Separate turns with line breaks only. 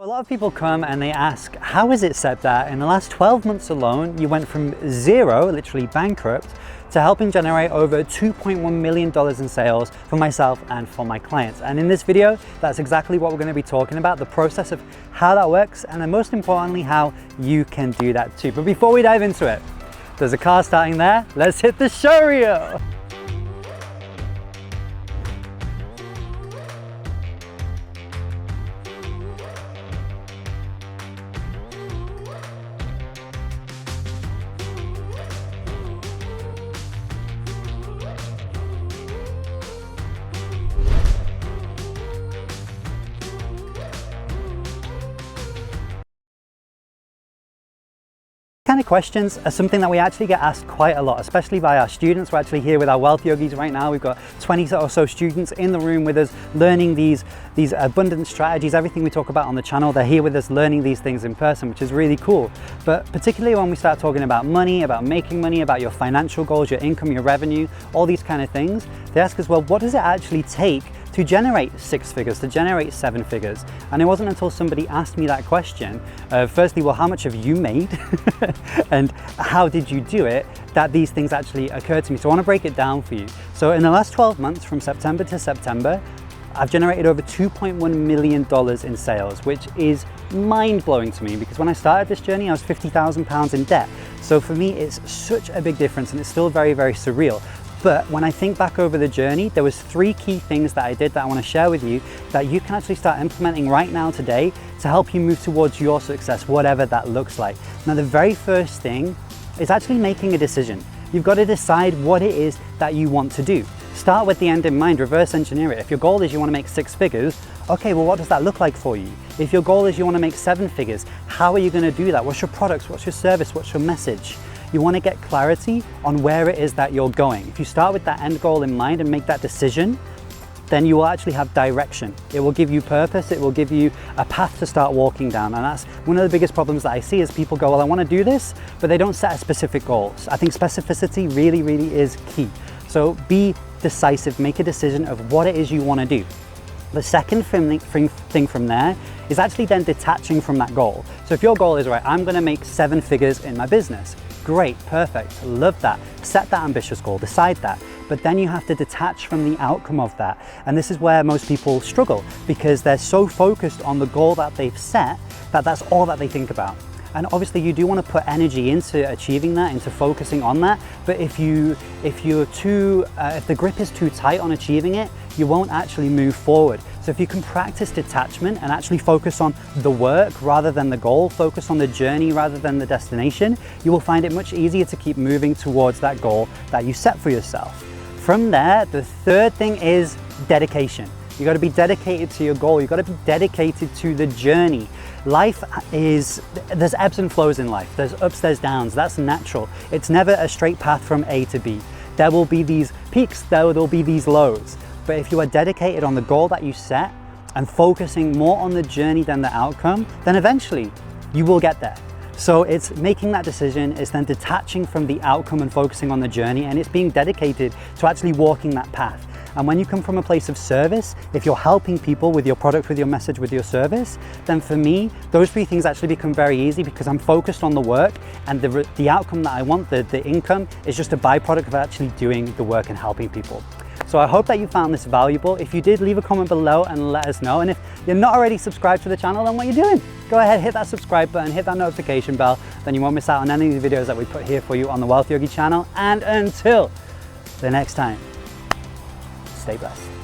A lot of people come and they ask, how is it, Seb, that in the last 12 months alone, you went from zero, literally bankrupt, to helping generate over $2.1 million in sales for myself and for my clients? And in this video, that's exactly what we're going to be talking about, the process of how that works, and then most importantly, how you can do that too. But before we dive into it, there's a car starting there. Let's hit the show reel. Kind of questions are something that we actually get asked quite a lot, especially by our students. We're actually here with our Wealth Yogis right now. We've got 20 or so students in the room with us learning these abundance strategies, everything we talk about on the channel. They're here with us learning these things in person, which is really cool. But particularly when we start talking about money, about making money, about your financial goals, your income, your revenue, all these kind of things, they ask us, well, what does it actually take to generate 6 figures, to generate 7 figures? And it wasn't until somebody asked me that question, firstly, well, how much have you made and how did you do it, that these things actually occurred to me. So I want to break it down for you. So in the last 12 months, from September to September, I've generated over $2.1 million in sales, which is mind-blowing to me, because when I started this journey, I was £50,000 in debt. So for me, it's such a big difference, and it's still very, very surreal. But when I think back over the journey, there was 3 key things that I did that I want to share with you that you can actually start implementing right now today to help you move towards your success, whatever that looks like. Now, the very first thing is actually making a decision. You've got to decide what it is that you want to do. Start with the end in mind, reverse engineer it. If your goal is you want to make 6 figures, okay, well, what does that look like for you? If your goal is you want to make 7 figures, how are you going to do that? What's your products? What's your service? What's your message? You want to get clarity on where it is that you're going. If you start with that end goal in mind and make that decision, then you will actually have direction. It will give you purpose. It will give you a path to start walking down. And that's one of the biggest problems that I see is people go, well, I want to do this, but they don't set a specific goal. I think specificity really, really is key. So be decisive, make a decision of what it is you want to do. The second thing from there is actually then detaching from that goal. So if your goal is, right, I'm going to make 7 figures in my business. Great, perfect, love that. Set that ambitious goal, decide that. But then you have to detach from the outcome of that. And this is where most people struggle, because they're so focused on the goal that they've set that that's all that they think about. And obviously you do want to put energy into achieving that, into focusing on that. But if the grip is too tight on achieving it, you won't actually move forward. So if you can practice detachment and actually focus on the work rather than the goal, focus on the journey rather than the destination, you will find it much easier to keep moving towards that goal that you set for yourself. From there, the third thing is dedication. You got to be dedicated to your goal. You got to be dedicated to the journey. There's ebbs and flows in life. There's ups, there's downs. That's natural. It's never a straight path from A to B. There will be these peaks, there will be these lows. But if you are dedicated on the goal that you set and focusing more on the journey than the outcome, then eventually you will get there. So it's making that decision, it's then detaching from the outcome and focusing on the journey, and it's being dedicated to actually walking that path. And when you come from a place of service, if you're helping people with your product, with your message, with your service, then for me, those 3 things actually become very easy, because I'm focused on the work, and the outcome that I want, the income, is just a byproduct of actually doing the work and helping people. So I hope that you found this valuable. If you did, leave a comment below and let us know. And if you're not already subscribed to the channel, then what are you doing? Go ahead, hit that subscribe button, hit that notification bell, then you won't miss out on any of the videos that we put here for you on the Wealth Yogi channel. And until the next time, stay blessed.